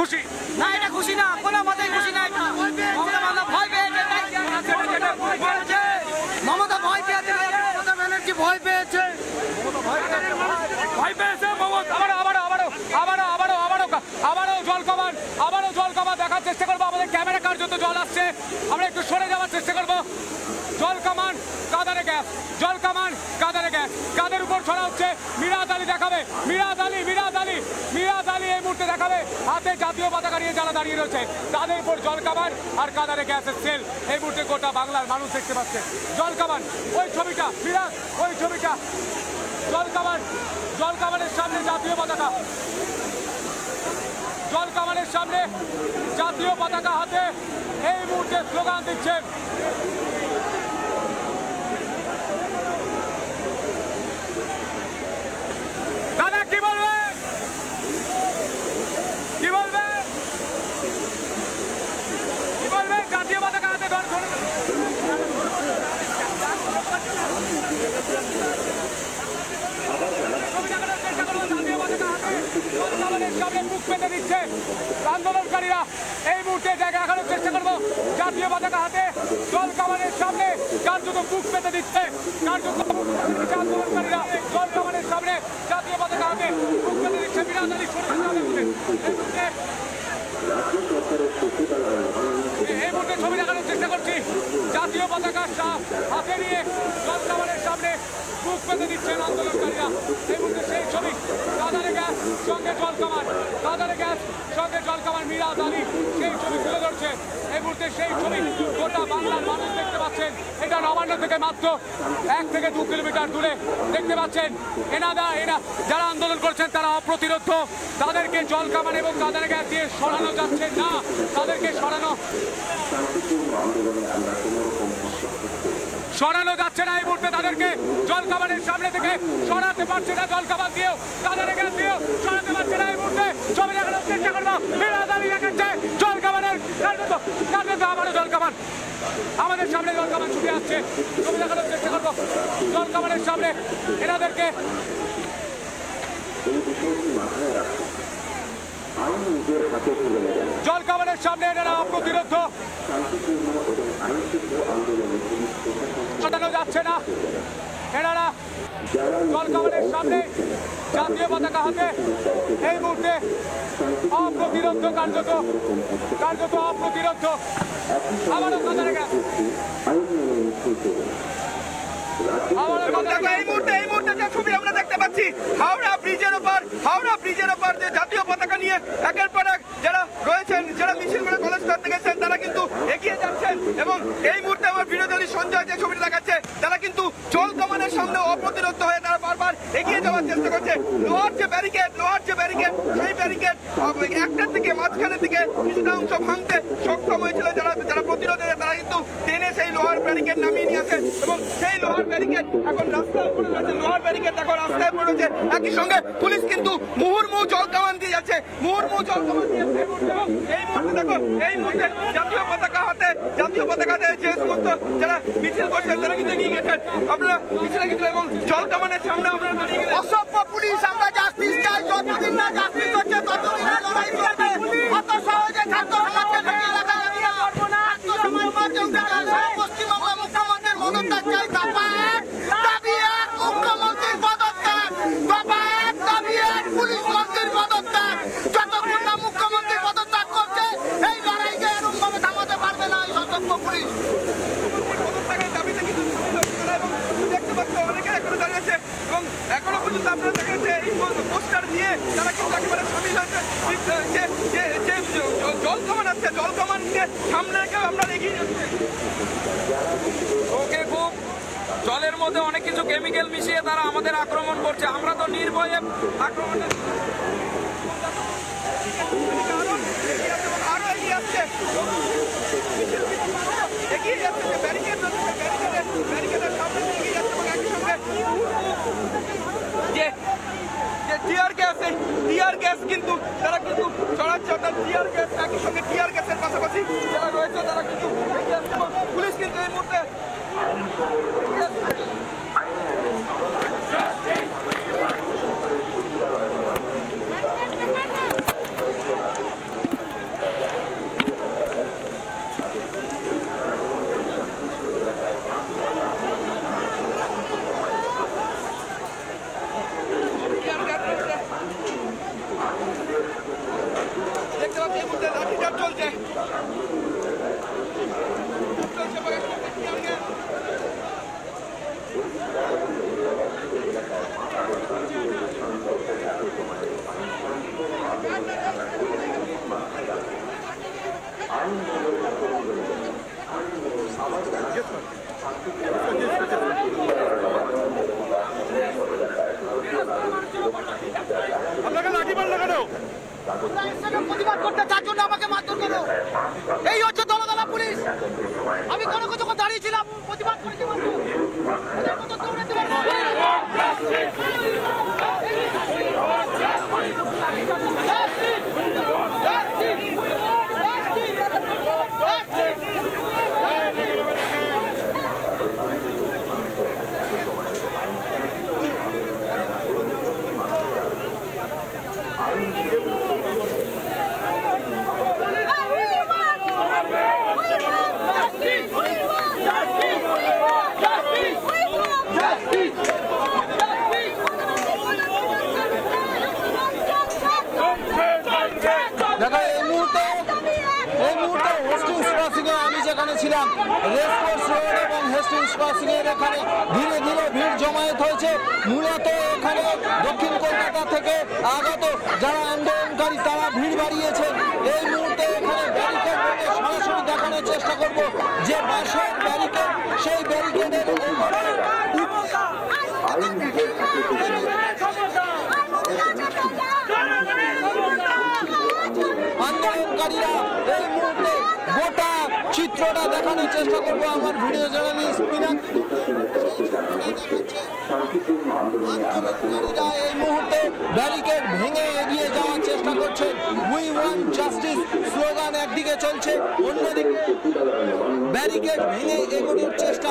খুশি না, এটা খুশি না, কোনো মতেই খুশি না। মমতা ভয় পেয়েছে, মমতা ভয় পেয়েছে, মমতা ব্যানার্জি ভয় পেয়েছে, ভয় পেয়েছে আবারও জল কামান দেখার চেষ্টা করবো। আমাদের ক্যামেরা কার্যত জল আসছে, আমরা একটু সরে যাওয়ার চেষ্টা করবো। জল কামান কাঁদানে গ্যাস, জল কামান কাঁদানে গ্যাস, কাদের উপর ছড়া হচ্ছে। মিরাজ আলী দেখাবে, মিরাজ আলী এই মুহূর্তে দেখাবে হাতে জাতীয় পতাকা নিয়ে যারা দাঁড়িয়ে রয়েছে তাদের উপর জল কামান আর কাঁদানে গ্যাসের সেল এই মুহূর্তে গোটা বাংলার মানুষ দেখতে পাচ্ছে। জল কামান, ওই ছবিটা মিরাজ, ওই ছবিটা জল কামানের সামনে জাতীয় পতাকা, জল কামানের সামনে জাতীয় পতাকা হাতে এই মুহূর্তে স্লোগান দিচ্ছেন। দাদা কি বলবেন, কি বলবেন, কি বলবেন? জাতীয় পতাকা হাতে মুখ পেতে দিচ্ছে আন্দোলনকারীরা। এই মুহূর্তে জায়গা দেখানোর চেষ্টা করবো জাতীয় পতাকা হাতে জল কামানের সামনে কার্যত মুখ পেতে দিচ্ছে আন্দোলনকারীরা। জল কামানের সামনে জাতীয় পতাকা হাতে মুখ পেতে দিচ্ছে। মিরাজ আলী এই মুহূর্তে ছবি দেখানোর চেষ্টা করছি জাতীয় পতাকা হাতে নিয়ে জল কামানের সামনে মুখ পেতে দিচ্ছেন আন্দোলনকারীরা। এই মুহূর্তে সেই ছবি কাঁদানে গ্যাস সঙ্গে জল কামান, কাঁদানে গ্যাস সঙ্গে জল কামান, মিরাজ আলী সেই ছবি তুলে ধরছে। এই মুহূর্তে সেই ছবি গোটা বাংলার মানুষ দেখতে পাচ্ছেন। এটা নবান্ন থেকে মাত্র 1 থেকে 2 কিলোমিটার দূরে দেখতে পাচ্ছেন। এরা যারা আন্দোলন করছেন তারা অপ্রতিরোধ, তাদেরকে জল কামান এবং কাঁদানে গ্যাস দিয়ে সরানো যাচ্ছে না, তাদেরকে সরানো যাচ্ছে না। এই মুহূর্তে তাদেরকে জল কামানের সামনে থেকে সরাতে পারছে না, জল কামান দিয়েও কাঁদানে গ্যাস দিয়েও সরাতে পারছে না। এই মুহূর্তে ছবি দেখানোর চেষ্টা করবো মিরাজ আলী দেখাচ্ছে জল কামানের আবারও জল কামান আমাদের সামনে, জল কামান ছুটে আসছে। ছবি দেখানোর চেষ্টা করবো জল কামানের সামনে এনাদেরকে। জল কামানের সামনে এনারা অপ্রতিরোধ, সরানো যাচ্ছে না। এনারা জল কামানের সামনে জাতীয় পতাকা হাতে এই মুহূর্তে অপ্রতিরোধ, কার্যত অপ্রতিরোধ। আবারও কাঁদানে গ্যাস, এই মুহূর্তে যে ছবি আমরা দেখতে পাচ্ছি হাওড়া ব্রিজের ওপর যে জাতীয় পতাকা নিয়ে একের পর এক যারা রয়েছেন, যারা মিছিল করে কলেজ করতে গেছেন তারা কিন্তু এগিয়ে যাচ্ছেন। এবং এই মুহূর্তে আমার বিরোধী সঞ্জয় যে ছবিটা দেখাচ্ছে তারা কিন্তু জল কামানের সামনে অপ্রতিরোধ হয়ে তারা বারবার এগিয়ে যাওয়ার চেষ্টা করছে। লোহার যে ব্যারিকেড সেই ব্যারিকেড একটার থেকে মাঝখানের দিকে কিছুটা অংশ ভাঙতে সক্ষম হয়েছিল যারা প্রতিরোধে, তারা কিন্তু টেনে সেই লোহার ব্যারিকেড নামিয়ে নিয়ে আসে এবং সেই লোহার ব্যারিকেড এখন রাস্তায় পড়ে রয়েছে। লোহার ব্যারিকেড এখন রাস্তায় পড়ে রয়েছে। একই সঙ্গে পুলিশ কিন্তু মুহুর্মুহু জল কামান দিয়ে যাচ্ছে, মুহুর্মুহু জল কামান দিয়ে। এই মুহূর্তে দেখো, এই মুহূর্তে জাতীয় পতাকা হাতে যে সমস্ত যারা মিছিল করছেন তারা কিন্তু এগিয়ে গেছেন। আপনারা মিছিলে গেছিলেন এবং জল কামানের সামনে আপনারা দাঁড়িয়ে গেলেন। অসভ্য পুলিশ, আমরা জাস্টিস চাই, যতদিন না জাস্টিস হচ্ছে ততদিন না লড়াই করবে। অত সহজে ছাত্র সমাজকে ঠেকিয়ে রাখা যাবে না। আত্মসময় উপার্জন করা যায়। পশ্চিমবঙ্গ মুখ্যমন্ত্রীর পদত্যাগ চাই। দাবি এক, মুখ্যমন্ত্রীর পদত্যাগ। দাবি এক, পুলিশ মন্ত্রীর পদত্যাগ। যতক্ষণ না মুখ্যমন্ত্রী পদত্যাগ করছে এই লড়াইকে এরকম ভাবে থামাতে পারবে না এই সতর্ক পুলিশ। পদত্যাগের দাবিতে কিন্তু দেখতে পাচ্ছি অনেকে এখনো দাঁড়িয়েছে এবং এখনো পর্যন্ত আপনারা দেখেছে এই পোস্টার দিয়ে তারা কিন্তু একেবারে সামিল হয়েছে। যে জল কামান আছে, জল কামানকে সামনে রেখে আমরা এগিয়ে যাচ্ছি। ওকে, খুব জলের মধ্যে অনেক কিছু কেমিক্যাল মিশিয়ে তারা আমাদের আক্রমণ করছে। আমরা তো নির্ভয়ে আক্রমণের আরো এগিয়ে যাচ্ছে ব্যারিকেডের সামনে এগিয়ে যাচ্ছে এবং একই সঙ্গে যে টিয়ার গ্যাস কিন্তু তারা কিন্তু ছড়াচ্ছে। অর্থাৎ টিয়ার গ্যাস, একই সঙ্গে টিয়ার গ্যাসের পাশাপাশি যারা রয়েছে তারা কিন্তু পুলিশ কিন্তু এই মুহূর্তে প্রতিবাদ করতে যার জন্য আমাকে মারধর করো, এই হচ্ছে দলদলা পুলিশ। আমি কোনো কিছু দাঁড়িয়েছিলাম, প্রতিবাদ করেছি মাত্র। ওদের মতো দৌড়াতে পারবো না। দেখো এই মুহূর্তে হেস্টিংস ক্রসিং এ আমি যেখানে ছিলাম, রেসকোর্স রোড এবং হেস্টিংস ক্রসিং এর এখানে ধীরে ধীরে ভিড় জমায়েত হয়েছে। মূলত এখানে দক্ষিণ কলকাতা থেকে আগত যারা আন্দোলনকারী তারা ভিড় বাড়িয়েছে। এই মুহূর্তে এখানে ব্যারিকেড ভেঙে সরাসরি দেখানোর চেষ্টা করব যে বাঁশের ব্যারিকেড, সেই ব্যারিকেডের উপরে আন্দোলনকারীরা এই মুহূর্তে গোটা চিত্রটা দেখানোর চেষ্টা করবো আমার ভিডিও জার্নালিস্ট পিনাক। আন্দোলনকারীরা এই মুহূর্তে ব্যারিকেড ভেঙে এগিয়ে যাওয়ার চেষ্টা করছে। উই ওয়ান্ট জাস্টিস স্লোগান একদিকে চলছে, অন্যদিকে ব্যারিকেড ভেঙে এগোনোর চেষ্টা।